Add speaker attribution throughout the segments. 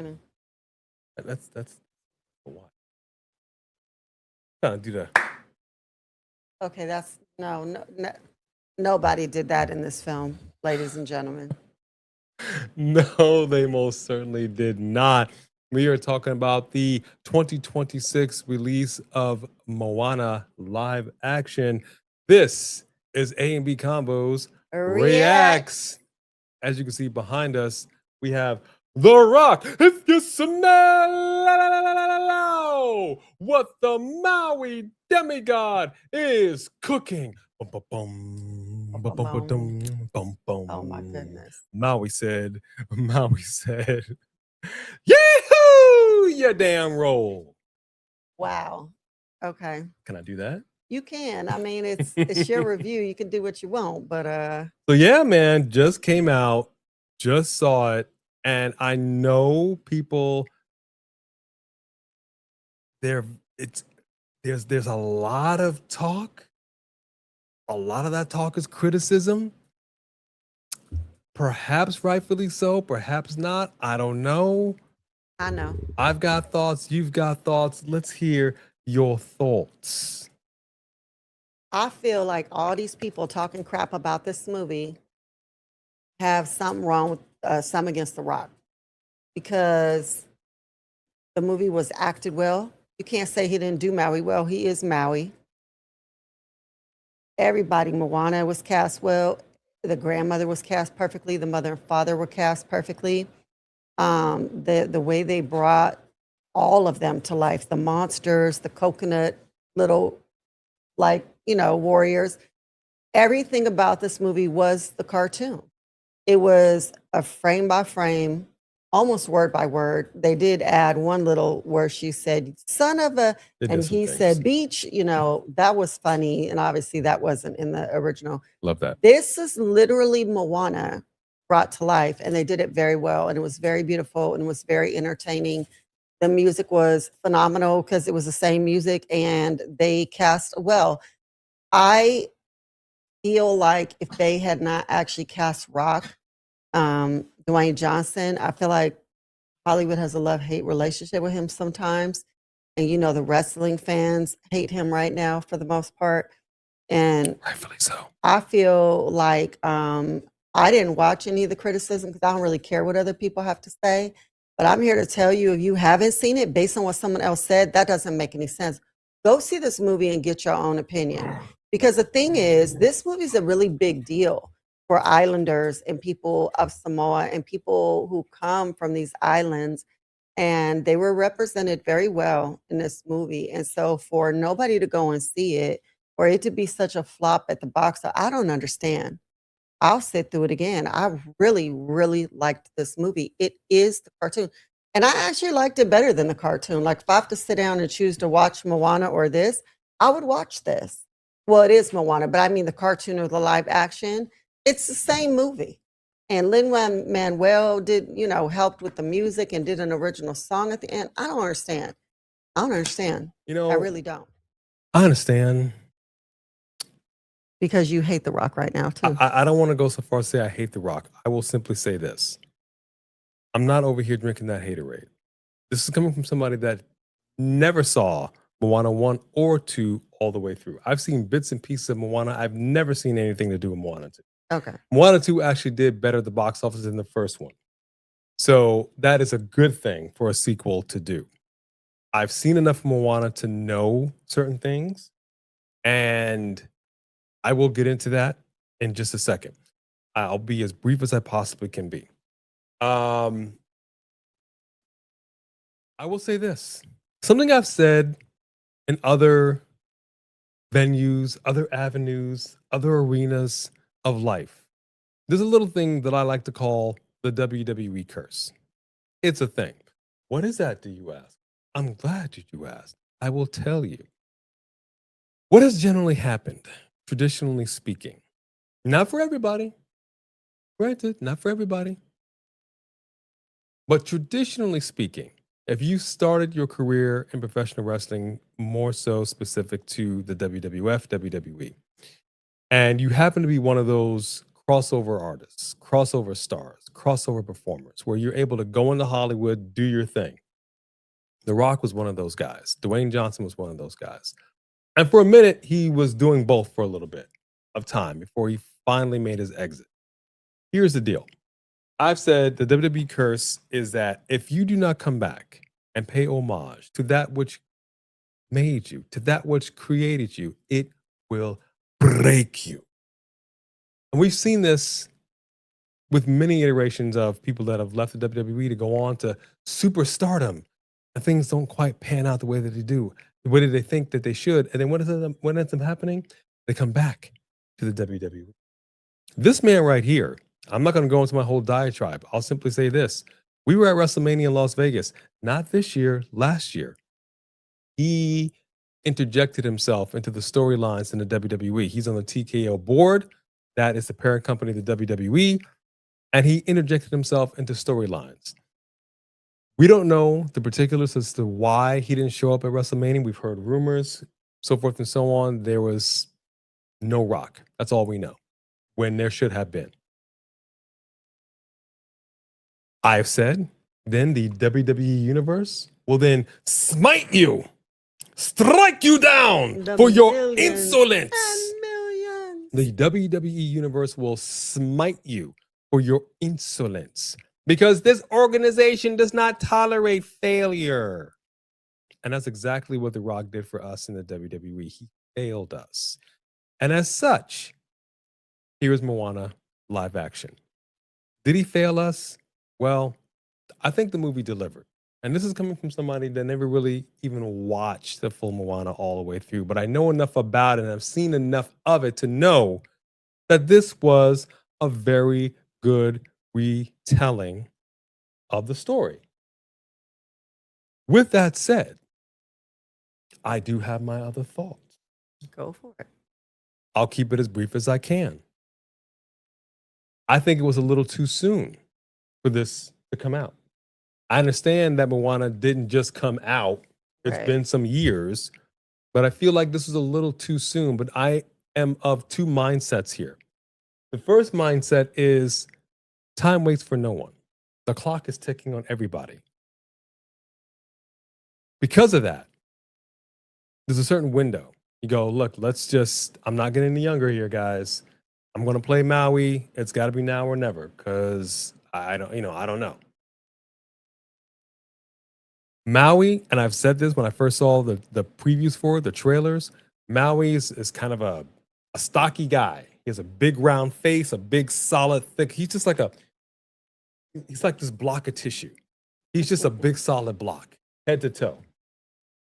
Speaker 1: gonna.
Speaker 2: That's why. Trying to do that.
Speaker 1: Okay, that's no. Nobody did that in this film, ladies and gentlemen.
Speaker 2: No, they most certainly did not. We are talking about the 2026 release of Moana live action. This is A and B Combos
Speaker 1: React.
Speaker 2: Reacts. As you can see behind us, we have The Rock. If you smell what the Maui demigod is cooking. Bum, bum, bum, bum, bum,
Speaker 1: Boom.
Speaker 2: bum, bum,
Speaker 1: Oh my
Speaker 2: bum.
Speaker 1: goodness.
Speaker 2: Maui said, Yahoo! You damn roll.
Speaker 1: Wow. Okay.
Speaker 2: Can I do that?
Speaker 1: You can. I mean, it's your review. You can do what you want, but
Speaker 2: So yeah, man, just came out, just saw it, and I know people there it's there's a lot of talk. A lot of that talk is criticism. Perhaps rightfully so, perhaps not. I don't know.
Speaker 1: I know.
Speaker 2: I've got thoughts, you've got thoughts. Let's hear your thoughts.
Speaker 1: I feel like all these people talking crap about this movie have something wrong with some against The Rock because the movie was acted well. You can't say he didn't do Maui well. He is Maui. Everybody, Moana was cast well. The grandmother was cast perfectly. The mother and father were cast perfectly. The way they brought all of them to life, the monsters, the coconut little, like, warriors. Everything about this movie was the cartoon. It was a frame by frame, almost word by word. They did add one little where she said, son of a, and he said beach, that was funny. And obviously that wasn't in the original.
Speaker 2: Love that.
Speaker 1: This is literally Moana brought to life, and they did it very well. And it was very beautiful and was very entertaining. The music was phenomenal because it was the same music and they cast well. I feel like if they had not actually cast Rock, Dwayne Johnson, I feel like Hollywood has a love-hate relationship with him sometimes. And the wrestling fans hate him right now for the most part. And
Speaker 2: Rightfully so.
Speaker 1: I feel like I didn't watch any of the criticism because I don't really care what other people have to say. But I'm here to tell you, if you haven't seen it, based on what someone else said, that doesn't make any sense. Go see this movie and get your own opinion. Because the thing is, this movie is a really big deal for islanders and people of Samoa and people who come from these islands. And they were represented very well in this movie. And so for nobody to go and see it, or it to be such a flop at the box, I don't understand. I'll sit through it again. I really, really liked this movie. It is the cartoon. And I actually liked it better than the cartoon. Like, if I have to sit down and choose to watch Moana or this, I would watch this. Well, it is Moana, but I mean the cartoon or the live action. It's the same movie. And Lin-Manuel did, helped with the music and did an original song at the end. I don't understand. I don't understand. I really don't.
Speaker 2: I understand.
Speaker 1: Because you hate The Rock right now, too.
Speaker 2: I don't want to go so far as say I hate The Rock. I will simply say this. I'm not over here drinking that haterade. This is coming from somebody that never saw Moana 1 or 2 all the way through. I've seen bits and pieces of Moana. I've never seen anything to do with Moana 2.
Speaker 1: Okay.
Speaker 2: Moana 2 actually did better at the box office than the first one. So that is a good thing for a sequel to do. I've seen enough of Moana to know certain things, and I will get into that in just a second. I'll be as brief as I possibly can be. I will say this. Something I've said in other venues, other avenues, other arenas of life. There's a little thing that I like to call the WWE curse. It's a thing. What is that, do you ask? I'm glad you asked. I will tell you. What has generally happened, traditionally speaking? Not for everybody. Granted, not for everybody. But traditionally speaking, if you started your career in professional wrestling, more so specific to the WWF, WWE, and you happen to be one of those crossover artists, crossover stars, crossover performers, where you're able to go into Hollywood, do your thing. The Rock was one of those guys. Dwayne Johnson was one of those guys. And for a minute, he was doing both for a little bit of time before he finally made his exit. Here's the deal. I've said the WWE curse is that if you do not come back and pay homage to that which made you, to that which created you, it will break you. And we've seen this with many iterations of people that have left the WWE to go on to superstardom, and things don't quite pan out the way that they do, the way that they think that they should. And then what ends up happening? They come back to the WWE. This man right here, I'm not going to go into my whole diatribe. I'll simply say this. We were at WrestleMania in Las Vegas, not this year, last year. He interjected himself into the storylines in the WWE. He's on the TKO board. That is the parent company of the WWE. And he interjected himself into storylines. We don't know the particulars as to why he didn't show up at WrestleMania. We've heard rumors, so forth and so on. There was no Rock. That's all we know, when there should have been. I've said, then the WWE universe will then smite you, strike you down for your insolence. The WWE universe will smite you for your insolence, because this organization does not tolerate failure. And that's exactly what The Rock did for us in the WWE. He failed us. And as such, here is Moana live action. Did he fail us? Well, I think the movie delivered. And this is coming from somebody that never really even watched the full Moana all the way through. But I know enough about it, and I've seen enough of it to know that this was a very good retelling of the story. With that said, I do have my other thoughts.
Speaker 1: Go for it.
Speaker 2: I'll keep it as brief as I can. I think it was a little too soon for this to come out. I understand that Moana didn't just come out. It's been some years, but I feel like this was a little too soon. But I am of two mindsets here. The first mindset is time waits for no one. The clock is ticking on everybody. Because of that, there's a certain window. You go, look, I'm not getting any younger here, guys. I'm going to play Maui. It's got to be now or never, because I don't know. Maui, and I've said this when I first saw the previews for it, the trailers, Maui is kind of a stocky guy. He has a big round face, a big solid thick. He's like this block of tissue. He's just a big solid block, head to toe.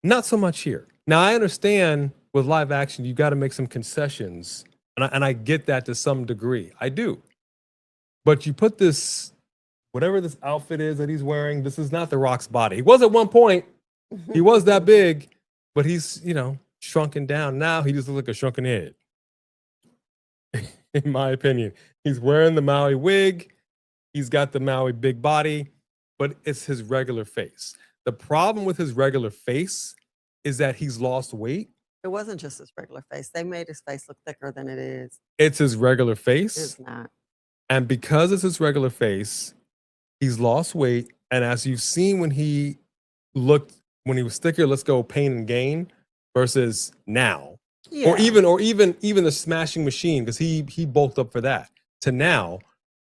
Speaker 2: Not so much here. Now, I understand with live action, you've got to make some concessions, and I get that to some degree. I do. But you put this, whatever this outfit is that he's wearing, this is not The Rock's body. He was at one point. He was that big, but he's, shrunken down. Now he just looks like a shrunken head, in my opinion. He's wearing the Maui wig. He's got the Maui big body, but it's his regular face. The problem with his regular face is that he's lost weight.
Speaker 1: It wasn't just his regular face. They made his face look thicker than it is.
Speaker 2: It's his regular face.
Speaker 1: It's not.
Speaker 2: And because it's his regular face, he's lost weight. And as you've seen when he was thicker, let's go Pain and Gain versus now.
Speaker 1: Yeah.
Speaker 2: Or even the Smashing Machine, because he bulked up for that, to now.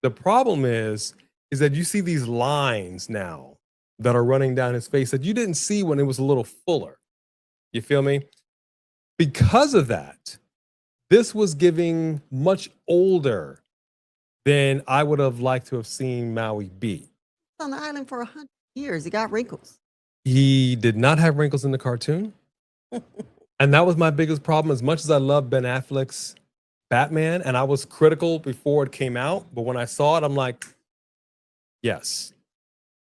Speaker 2: The problem is that you see these lines now that are running down his face that you didn't see when it was a little fuller. You feel me? Because of that, this was giving much older than I would have liked to have seen Maui be.
Speaker 1: He's on the island for 100 years. He got wrinkles.
Speaker 2: He did not have wrinkles in the cartoon. And that was my biggest problem. As much as I love Ben Affleck's Batman, and I was critical before it came out, but when I saw it, I'm like, yes.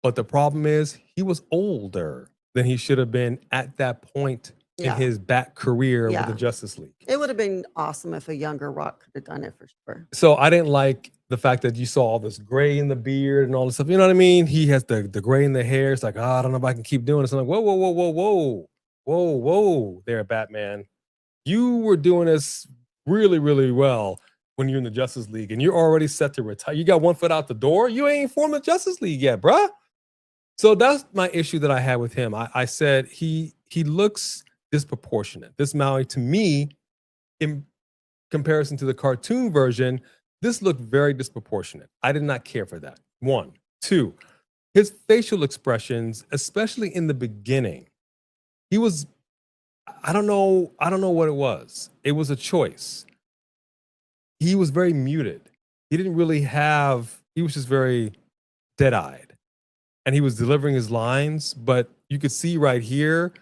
Speaker 2: But the problem is he was older than he should have been at that point in his Bat career with the Justice League.
Speaker 1: It would have been awesome if a younger Rock could have done it for sure.
Speaker 2: So I didn't like the fact that you saw all this gray in the beard and all this stuff. You know what I mean? He has the gray in the hair. It's like, I don't know if I can keep doing this. I'm like, whoa there, Batman. You were doing this really, really well when you're in the Justice League and you're already set to retire. You got one foot out the door. You ain't formed the Justice League yet, bruh. So that's my issue that I had with him. I said he looks disproportionate. This Maui, to me, in comparison to the cartoon version, this looked very disproportionate. I did not care for that. One. Two, his facial expressions, especially in the beginning, he was, I don't know what it was. It was a choice. He was very muted. He didn't really have, he was just very dead-eyed. And he was delivering his lines, but you could see right here,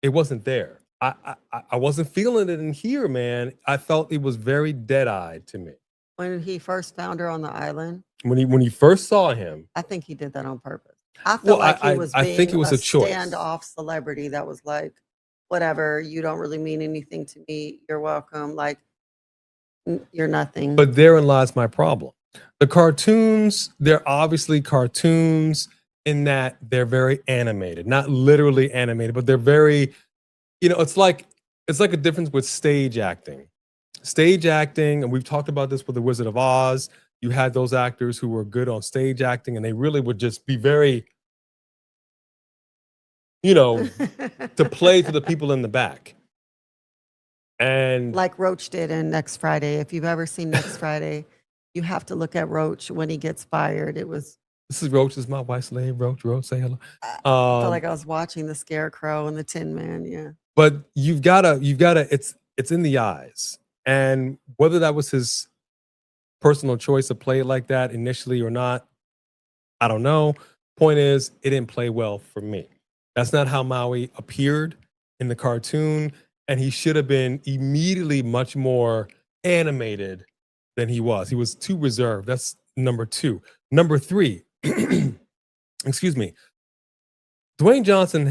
Speaker 2: it wasn't there. I wasn't feeling it in here, man. I felt it was very dead-eyed to me.
Speaker 1: When he first found her on the island,
Speaker 2: When he first saw him,
Speaker 1: I think he did that on purpose. I
Speaker 2: well,
Speaker 1: felt like he was
Speaker 2: I think it
Speaker 1: being
Speaker 2: was
Speaker 1: a
Speaker 2: a choice.
Speaker 1: standoff celebrity that was like, whatever, you don't really mean anything to me. You're welcome. Like, you're nothing.
Speaker 2: But therein lies my problem. The cartoons, they're obviously cartoons in that they're very animated, not literally animated, but they're very, it's like a difference with stage acting. Stage acting, and we've talked about this with The Wizard of Oz. You had those actors who were good on stage acting, and they really would just be very, to play to the people in the back. And
Speaker 1: like Roach did in Next Friday. If you've ever seen Next Friday, you have to look at Roach when he gets fired. It was,
Speaker 2: this is Roach, this is my wife's slave. Roach, say hello.
Speaker 1: I felt like I was watching the Scarecrow and the Tin Man. Yeah.
Speaker 2: But you've gotta, it's in the eyes. And whether that was his personal choice to play it like that initially or not, I don't know. Point is, it didn't play well for me. That's not how Maui appeared in the cartoon, and he should have been immediately much more animated than he was. He was too reserved. That's number two. Number three, excuse me. Dwayne Johnson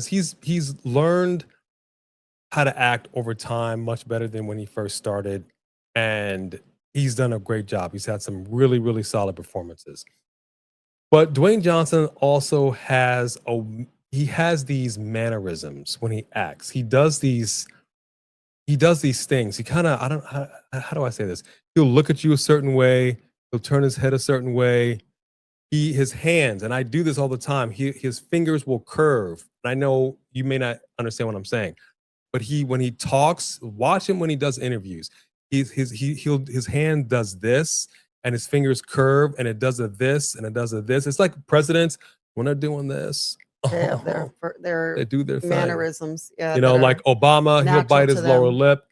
Speaker 2: he's learned how to act over time much better than when he first started, and he's done a great job. He's had some really, really solid performances. But Dwayne Johnson also has these mannerisms when he acts. He does these things. He kind of, how do I say this? He'll look at you a certain way. He'll turn his head a certain way. His hands, and I do this all the time. His fingers will curve. And I know you may not understand what I'm saying, but when he talks, watch him when he does interviews. His hand does this, and his fingers curve, and it does a this, and it does a this. It's like presidents when they're doing this.
Speaker 1: They have their
Speaker 2: They do their
Speaker 1: mannerisms.
Speaker 2: thing.
Speaker 1: Yeah.
Speaker 2: Like Obama, he'll bite his lower lip.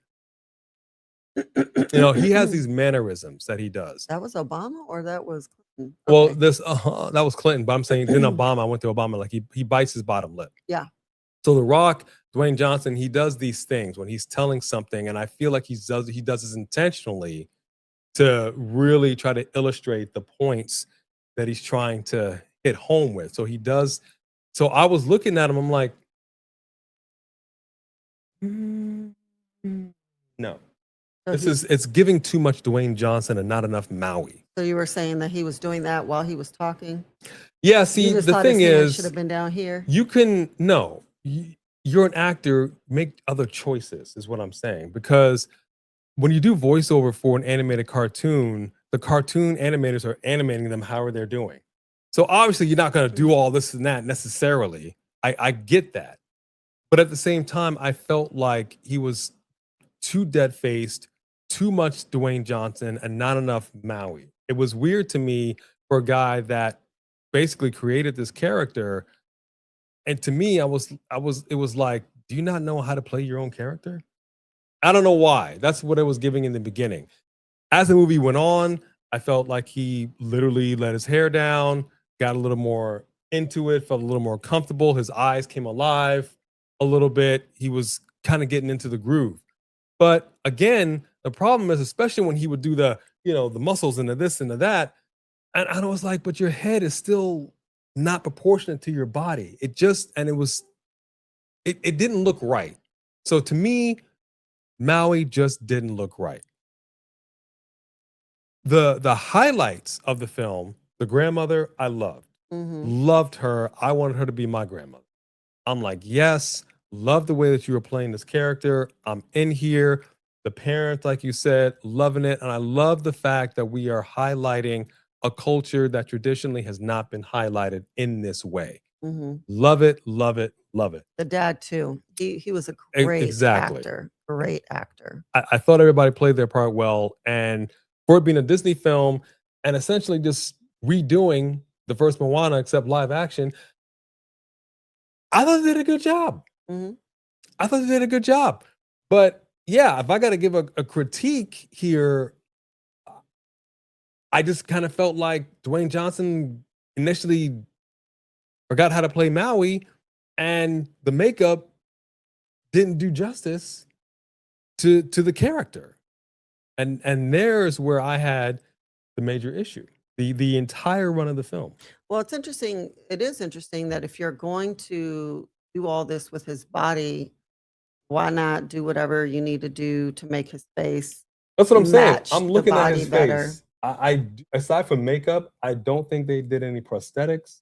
Speaker 2: He has these mannerisms that he does.
Speaker 1: That was Obama, or that was Clinton?
Speaker 2: Well,
Speaker 1: Okay.
Speaker 2: that was Clinton, but I'm saying then Obama, I went to Obama, like he bites his bottom lip.
Speaker 1: Yeah.
Speaker 2: So The Rock, Dwayne Johnson, he does these things when he's telling something, and I feel like he does this intentionally to really try to illustrate the points that he's trying to hit home with. So he does. So I was looking at him, I'm like, no.
Speaker 1: So
Speaker 2: It's giving too much Dwayne Johnson and not enough Maui.
Speaker 1: So you were saying that he was doing that while he was talking?
Speaker 2: Yeah,
Speaker 1: You
Speaker 2: see,
Speaker 1: just
Speaker 2: the
Speaker 1: thought
Speaker 2: thing
Speaker 1: his hand
Speaker 2: is,
Speaker 1: should have been down here.
Speaker 2: you're an actor, make other choices, is what I'm saying. Because when you do voiceover for an animated cartoon, the cartoon animators are animating them however they're doing. So obviously you're not going to do all this and that necessarily. I get that. But at the same time, I felt like he was too dead-faced, too much Dwayne Johnson, and not enough Maui. It was weird to me for a guy that basically created this character. And to me, it was like, do you not know how to play your own character? I don't know why. That's what it was giving in the beginning. As the movie went on, I felt like he literally let his hair down, got a little more into it, felt a little more comfortable. His eyes came alive a little bit. He was kind of getting into the groove. But again, the problem is, especially when he would do the muscles and the this and the that, and I was like, but your head is still not proportionate to your body. It didn't look right. So to me, Maui just didn't look right. The highlights of the film, the grandmother, I loved. Loved her. I wanted her to be my grandmother. I'm like, yes, love the way that you were playing this character. I'm in here. The parents, like you said, loving it. And I love the fact that we are highlighting a culture that traditionally has not been highlighted in this way.
Speaker 1: Mhm.
Speaker 2: Love it, love it, love it.
Speaker 1: The dad too. He was a great
Speaker 2: Exactly.
Speaker 1: actor, great actor.
Speaker 2: I thought everybody played their part well. And for it being a Disney film and essentially just redoing the first Moana except live action, I thought they did a good job.
Speaker 1: Mhm.
Speaker 2: I thought they did a good job. But yeah, if I got to give a critique here, I just kind of felt like Dwayne Johnson initially forgot how to play Maui, and the makeup didn't do justice to the character. And there's where I had the major issue. The entire run of the film.
Speaker 1: Well, it's interesting. It is interesting that if you're going to do all this with his body, why not do whatever you need to do to make his face
Speaker 2: That's what I'm saying.
Speaker 1: match
Speaker 2: I'm
Speaker 1: the
Speaker 2: looking at
Speaker 1: body
Speaker 2: his
Speaker 1: better?
Speaker 2: face. Aside from makeup, I don't think they did any prosthetics.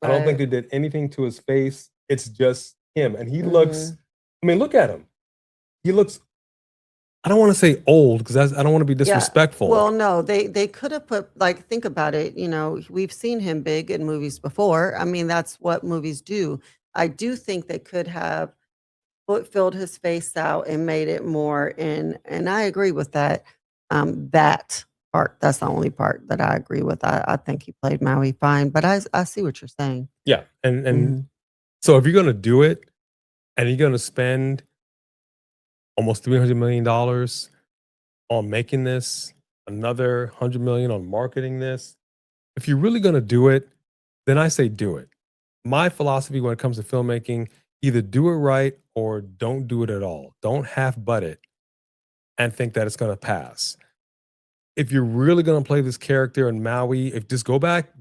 Speaker 2: I don't think
Speaker 1: Right.
Speaker 2: they did anything to his face. It's just him. And he looks,
Speaker 1: Mhm.
Speaker 2: I mean, look at him. He looks, I don't want to say old because I don't want to be
Speaker 1: Yeah.
Speaker 2: disrespectful.
Speaker 1: Well, no, they could have put like think about it, we've seen him big in movies before. I mean, that's what movies do. I do think they could have filled his face out and made it more and I agree with that. That part, that's the only part that I agree with. I think he played Maui fine, but I see what you're saying.
Speaker 2: Yeah. And
Speaker 1: Mhm.
Speaker 2: so if you're going to do it and you're going to spend almost $300 million on making this, another 100 million on marketing this, if you're really going to do it, then I say do it. My philosophy when it comes to filmmaking, either do it right or don't do it at all. Don't half butt it and think that it's going to pass. If you're really going to play this character in Maui, if just go back,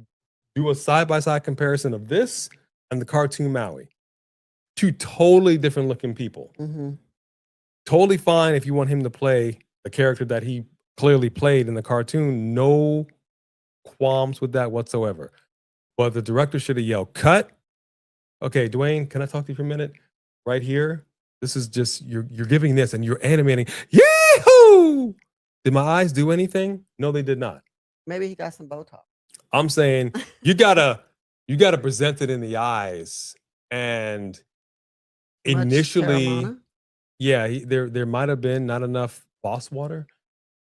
Speaker 2: do a side-by-side comparison of this and the cartoon Maui. Two totally different looking people.
Speaker 1: Mhm.
Speaker 2: Totally fine if you want him to play the character that he clearly played in the cartoon. No qualms with that whatsoever. But the director should have yelled, cut. Okay, Dwayne, can I talk to you for a minute? Right here. This is just you're giving this and you're animating. Yahoo! Did my eyes do anything? No, they did not.
Speaker 1: Maybe he got some Botox.
Speaker 2: I'm saying you gotta present it in the eyes. And
Speaker 1: Much
Speaker 2: initially,
Speaker 1: Terramana?
Speaker 2: yeah, there might have been not enough boss water.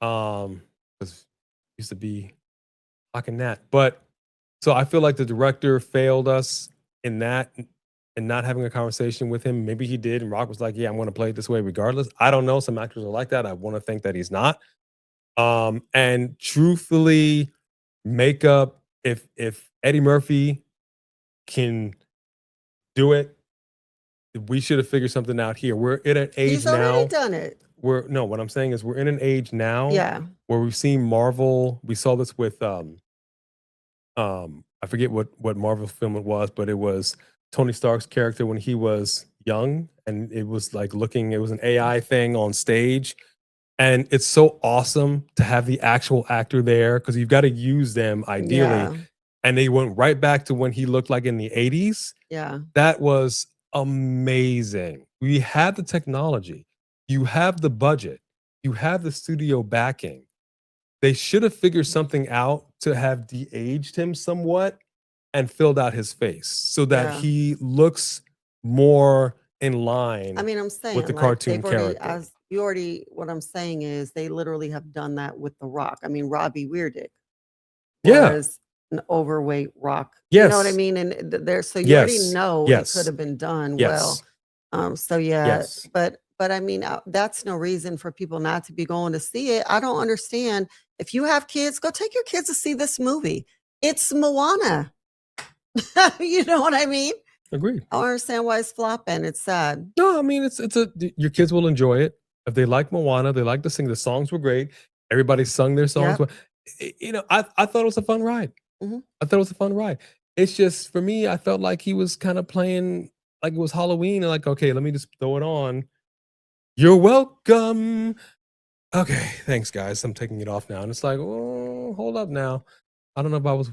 Speaker 2: Because used to be locking that. But so I feel like the director failed us in that and not having a conversation with him. Maybe he did, and Rock was like, "Yeah, I'm going to play it this way regardless." I don't know. Some actors are like that. I want to think that he's not. And truthfully, makeup. If Eddie Murphy can do it, we should have figured something out here. We're in an age
Speaker 1: He's already
Speaker 2: now.
Speaker 1: done it.
Speaker 2: What I'm saying is we're in an age now
Speaker 1: Yeah.
Speaker 2: where we've seen Marvel. We saw this with I forget what Marvel film it was, but it was Tony Stark's character when he was young, and it was like it was an AI thing on stage. And it's so awesome to have the actual actor there because you've got to use them ideally.
Speaker 1: Yeah.
Speaker 2: And they went right back to when he looked like in the 80s.
Speaker 1: Yeah.
Speaker 2: That was amazing. We had the technology, you have the budget, you have the studio backing. They should have figured something out to have de-aged him somewhat and filled out his face so that
Speaker 1: Yeah.
Speaker 2: he looks more in line
Speaker 1: I mean, I'm
Speaker 2: with
Speaker 1: saying
Speaker 2: the
Speaker 1: like
Speaker 2: cartoon
Speaker 1: they've already
Speaker 2: character.
Speaker 1: as you already what I'm saying is they literally have done that with The Rock. I mean, Robbie Weirdick
Speaker 2: Yeah.
Speaker 1: was an overweight Rock. You know what I
Speaker 2: Yes.
Speaker 1: mean? And there so you already
Speaker 2: Yes.
Speaker 1: know it could
Speaker 2: Yes.
Speaker 1: have been done well.
Speaker 2: Yes.
Speaker 1: So yeah,
Speaker 2: Yes.
Speaker 1: but I mean, that's no reason for people not to be going to see it. I don't understand. If you have kids, go take your kids to see this movie. It's Moana. You know what I mean?
Speaker 2: Agreed.
Speaker 1: I don't understand why it's flopping. It's sad.
Speaker 2: No, I mean your kids will enjoy it. If they like Moana, they like to sing. The songs were great. Everybody sung their songs.
Speaker 1: Yep.
Speaker 2: I thought it was a fun ride.
Speaker 1: Mhm.
Speaker 2: I thought it was a fun ride. It's just for me, I felt like he was kind of playing like it was Halloween and like, okay, let me just throw it on. You're welcome. Okay, thanks, guys. I'm taking it off now. And it's like, oh, hold up now. I don't know if I was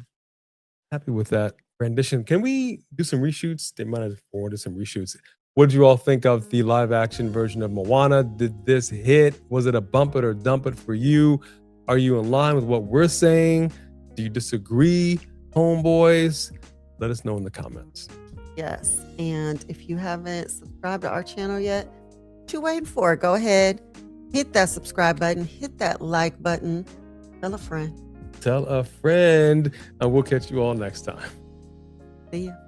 Speaker 2: happy with that rendition. Can we do some reshoots? They might have forwarded some reshoots. What did you all think of the live action version of Moana? Did this hit? Was it a bump it or dump it for you? Are you in line with what we're saying? Do you disagree, homeboys? Let us know in the comments.
Speaker 1: Yes. And if you haven't subscribed to our channel yet, what you waiting for? Go ahead, hit that subscribe button, hit that like button, tell a friend.
Speaker 2: Tell a friend, and we'll catch you all next time.
Speaker 1: See ya.